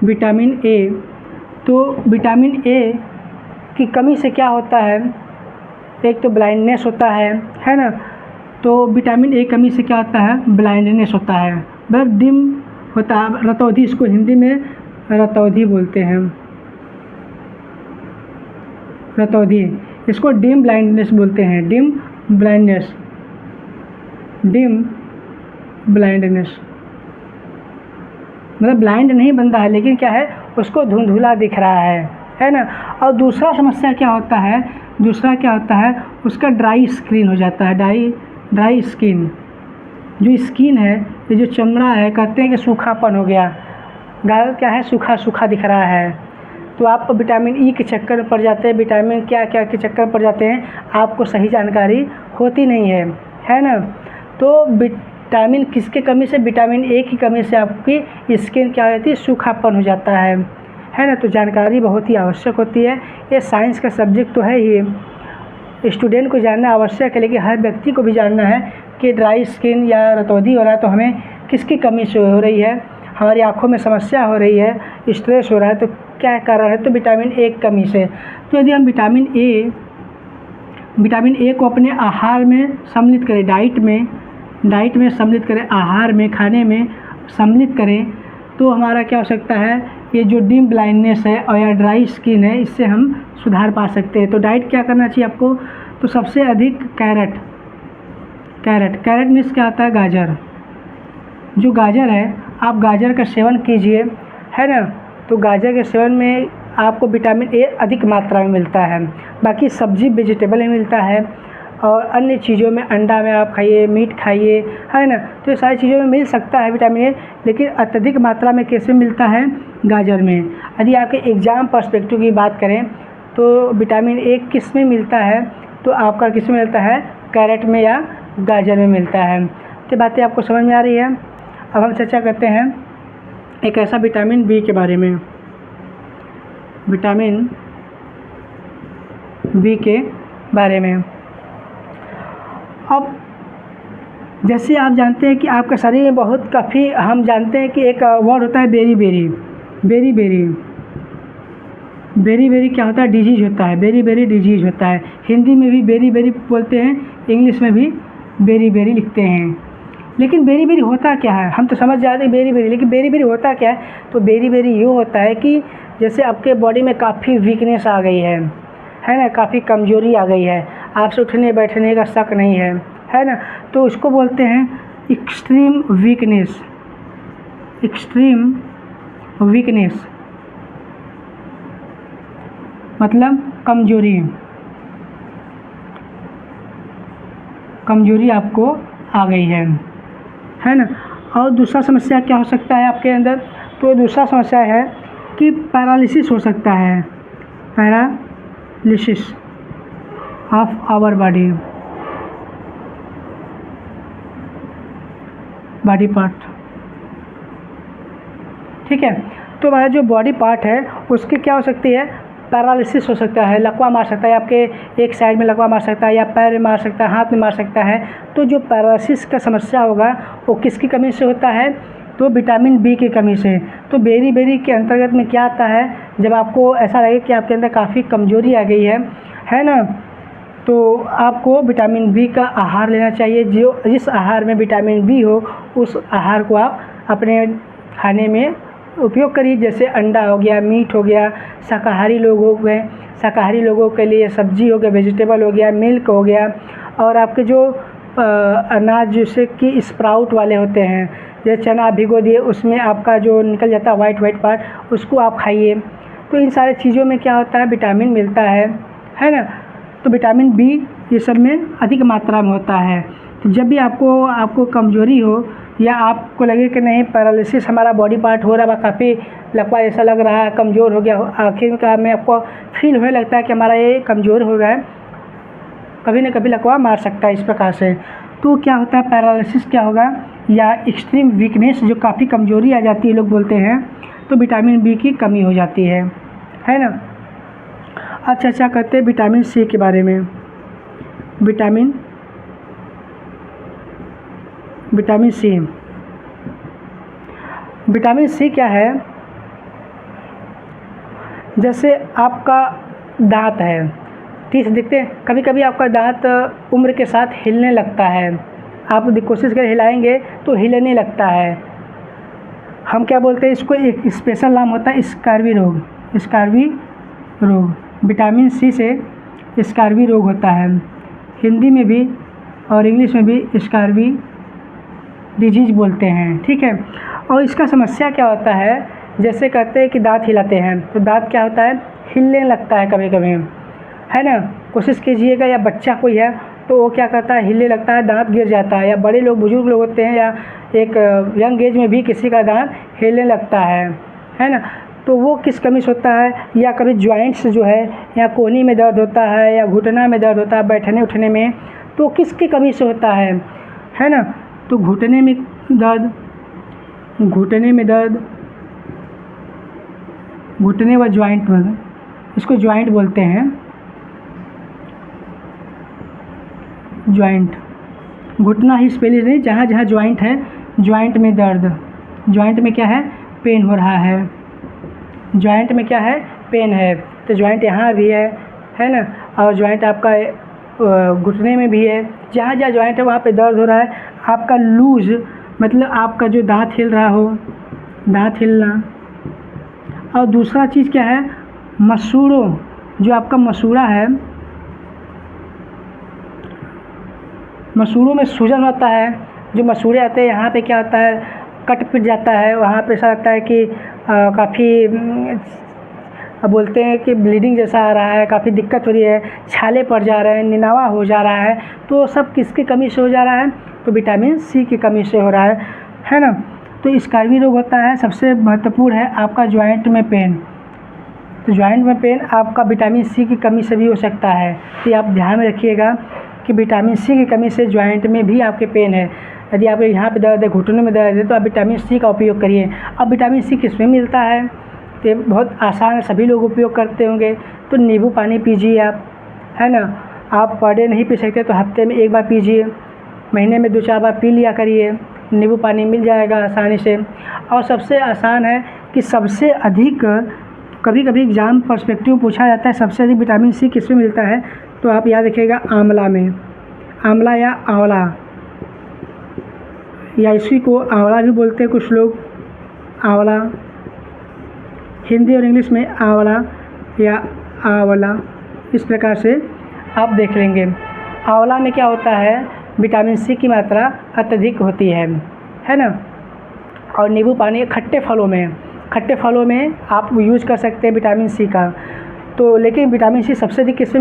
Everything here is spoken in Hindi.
Vitamin A. तो विटामिन ए की कमी से क्या होता है, एक तो ब्लाइंडनेस होता है ना। तो विटामिन ए कमी से क्या होता है, ब्लाइंडनेस होता है, मतलब डिम होता है, रतौंधी, इसको हिंदी में रतौंधी बोलते हैं, रतौंधी, इसको डिम ब्लाइंडनेस बोलते हैं, डिम ब्लाइंडनेस, डिम ब्लाइंडनेस, मतलब ब्लाइंड नहीं बनता है लेकिन क्या है, उसको धुंधुला दिख रहा है ना। और दूसरा समस्या क्या होता है, दूसरा क्या होता है, उसका ड्राई स्किन हो जाता है, ड्राई स्किन, जो स्किन है, ये जो चमड़ा है, कहते हैं कि सूखापन हो गया, गाल क्या है, सूखा सूखा दिख रहा है। तो आप विटामिन ई के चक्कर में पड़ जाते हैं, विटामिन क्या क्या के चक्कर में पड़ जाते हैं, आपको सही जानकारी होती नहीं है ना। तो विटामिन किसके कमी से, विटामिन ए की कमी से आपकी स्किन क्या हो जाती है, सूखापन हो जाता है ना। तो जानकारी बहुत ही आवश्यक होती है, ये साइंस का सब्जेक्ट तो है ही, स्टूडेंट को जानना आवश्यक है, लेकिन हर व्यक्ति को भी जानना है कि ड्राई स्किन या रतौंधी हो रहा है तो हमें किसकी कमी से हो रही है, हमारी आँखों में समस्या हो रही है, स्ट्रेस हो रहा है, तो क्या कारण है, तो विटामिन ए की कमी से। तो यदि हम विटामिन ए को अपने आहार में सम्मिलित करें, डाइट में सम्मिलित करें, आहार में, खाने में सम्मिलित करें, तो हमारा क्या हो सकता है, ये जो डिम ब्लाइंडनेस है और या ड्राई स्किन है, इससे हम सुधार पा सकते हैं। तो डाइट क्या करना चाहिए आपको, तो सबसे अधिक कैरेट मीन्स क्या होता है, गाजर, जो गाजर है, आप गाजर का सेवन कीजिए, है ना। तो गाजर के सेवन में आपको विटामिन ए अधिक मात्रा में मिलता है, बाकी सब्जी वेजिटेबल में मिलता है, और अन्य चीज़ों में, अंडा में आप खाइए, मीट खाइए, है ना। तो ये सारी चीज़ों में मिल सकता है विटामिन ए, लेकिन अत्यधिक मात्रा में कैसे मिलता है, गाजर में। यदि आपके एग्ज़ाम पर्सपेक्टिव की बात करें तो विटामिन ए किस में मिलता है, तो आपका किस में मिलता है, कैरेट में या गाजर में मिलता है। तो बातें आपको समझ में आ रही है। अब हम चर्चा करते हैं एक ऐसा विटामिन बी के बारे में, विटामिन बी के बारे में। अब जैसे आप जानते हैं कि आपका शरीर में बहुत काफ़ी, हम जानते हैं कि एक वर्ड होता है बेरी बेरी क्या होता है, डिजीज़ होता है, बेरी डिजीज़ होता है। हिंदी में भी बेरी बोलते हैं, इंग्लिश में भी बेरी लिखते हैं। लेकिन बेरी होता क्या है, हम तो समझ जाते हैं बेरी, लेकिन बेरी होता क्या है, तो बेरी यूँ होता है कि जैसे आपके बॉडी में काफ़ी वीकनेस आ गई है ना, काफ़ी कमज़ोरी आ गई है, आपसे उठने बैठने का शक नहीं है ना, तो उसको बोलते हैं एक्सट्रीम वीकनेस, मतलब कमज़ोरी आपको आ गई है ना। और दूसरा समस्या क्या हो सकता है आपके अंदर, तो दूसरा समस्या है कि पैरालिसिस हो सकता है, paralysis of our body part, ठीक है। तो हमारा जो बॉडी पार्ट है उसकी क्या हो सकती है, पैरालिसिस हो सकता है, लकवा मार सकता है, आपके एक साइड में लकवा मार सकता है, या पैर में मार सकता है, हाथ में मार सकता है। तो जो पैरालिसिस का समस्या होगा वो किसकी कमी से होता है, तो विटामिन बी की कमी से। तो बेरी के अंतर्गत में क्या आता है, जब आपको ऐसा लगे कि आपके अंदर काफ़ी कमज़ोरी आ गई है ना, तो आपको विटामिन बी का आहार लेना चाहिए। जिस आहार में विटामिन बी हो उस आहार को आप अपने खाने में उपयोग करिए, जैसे अंडा हो गया, मीट हो गया, शाकाहारी लोग हो गए, शाकाहारी लोगों के लिए सब्जी हो गया, वेजिटेबल हो गया, मिल्क हो गया, और आपके जो अनाज जैसे कि स्प्राउट वाले होते हैं, जैसे चना भिगो दिए, उसमें आपका जो निकल जाता है वाइट पार्ट, उसको आप खाइए। तो इन सारी चीज़ों में क्या होता है, विटामिन मिलता है ना। तो विटामिन बी ये सब में अधिक मात्रा में होता है। तो जब भी आपको कमज़ोरी हो, या आपको लगे कि नहीं पैरालिसिस हमारा बॉडी पार्ट हो रहा है, काफ़ी लकवा ऐसा लग रहा है, कमज़ोर हो गया, आखिर में क्या में आपको फील होने लगता है कि हमारा ये कमज़ोर हो गया है, कभी न कभी लकवा मार सकता है इस प्रकार से। तो क्या होता है, पैरालिसिस क्या होगा, या एक्सट्रीम वीकनेस, जो काफ़ी कमज़ोरी आ जाती है, लोग बोलते हैं, तो विटामिन बी की कमी हो जाती है ना। अब चर्चा करते हैं विटामिन सी के बारे में। विटामिन सी क्या है, जैसे आपका दाँत है, ठीक है, देखते हैं कभी कभी आपका दाँत उम्र के साथ हिलने लगता है, आप कोशिश करें हिलाएंगे तो हिलने लगता है। हम क्या बोलते हैं इसको, एक स्पेशल नाम होता है स्कर्वी रोग। स्कर्वी रोग विटामिन सी से स्कर्वी रोग होता है, हिंदी में भी और इंग्लिश में भी स्कर्वी डिजीज बोलते हैं, ठीक है। और इसका समस्या क्या होता है, जैसे कहते हैं कि दांत हिलाते हैं तो दांत क्या होता है, हिलने लगता है कभी कभी, है ना। कोशिश कीजिएगा, या बच्चा कोई है तो वो क्या करता है, हिलने लगता है, दांत गिर जाता है, या बड़े लोग बुजुर्ग लोग होते हैं, या एक यंग एज में भी किसी का दांत हिलने लगता है ना। तो वो किस कमी से होता है, या कभी जॉइंट्स जो है, या कोहनी में दर्द होता है, या घुटना में दर्द होता है बैठने उठने में, तो किसकी कमी से होता है ना। तो घुटने में दर्द, घुटने व जॉइंट में, इसको जॉइंट बोलते हैं, जॉइंट, घुटना ही स्पेलिश नहीं, जहाँ जहाँ जॉइंट है, जॉइंट में दर्द, जॉइंट में क्या है, पेन हो रहा है, जॉइंट में क्या है, पेन है। तो जॉइंट यहाँ भी है ना, और जॉइंट आपका घुटने में भी है, जहाँ जहाँ जॉइंट है वहाँ पे दर्द हो रहा है। आपका लूज मतलब आपका जो दांत हिल रहा हो, दांत हिलना। और दूसरा चीज़ क्या है, मसूड़ों, जो आपका मसूड़ा है, मसूड़ों में सूजन होता है, जो मसूड़े आते हैं यहाँ पे क्या होता है, कट पिट जाता है, वहाँ पे ऐसा लगता है कि काफ़ी बोलते हैं कि ब्लीडिंग जैसा आ रहा है, काफ़ी दिक्कत हो रही है, छाले पड़ जा रहे हैं, निनावा हो जा रहा है। तो सब किसकी कमी से हो जा रहा है, तो विटामिन सी की कमी से हो रहा है ना। तो स्कर्वी रोग होता है, सबसे महत्वपूर्ण है आपका जॉइंट में पेन। तो जॉइंट में पेन आपका विटामिन सी की कमी से भी हो सकता है, तो आप ध्यान में रखिएगा कि विटामिन सी की कमी से जॉइंट में भी आपके पेन है। यदि आपके यहाँ पे दर्द है, घुटनों में दर्द है, तो आप विटामिन सी का उपयोग करिए। अब विटामिन सी किस में मिलता है, तो बहुत आसान है, सभी लोग उपयोग करते होंगे। तो नींबू पानी पीजिए आप, है ना। आप पर डे नहीं पी सकते तो हफ्ते में एक बार पीजिए, महीने में 2-4 बार पी लिया करिए, नींबू पानी मिल जाएगा आसानी से। और सबसे आसान है कि सबसे अधिक, कभी कभी एग्ज़ाम पर्सपेक्टिव पूछा जाता है सबसे अधिक विटामिन सी किस में मिलता है, तो आप याद रखिएगा आंवला में, आंवला या आंवला, या इसी को आंवला भी बोलते हैं कुछ लोग, आंवला, हिंदी और इंग्लिश में आंवला या आंवला, इस प्रकार से आप देख लेंगे। आंवला में क्या होता है, विटामिन सी की मात्रा अत्यधिक होती है ना। और नींबू पानी खट्टे फलों में आप यूज़ कर सकते हैं विटामिन सी का। तो लेकिन विटामिन सी सबसे अधिक किस में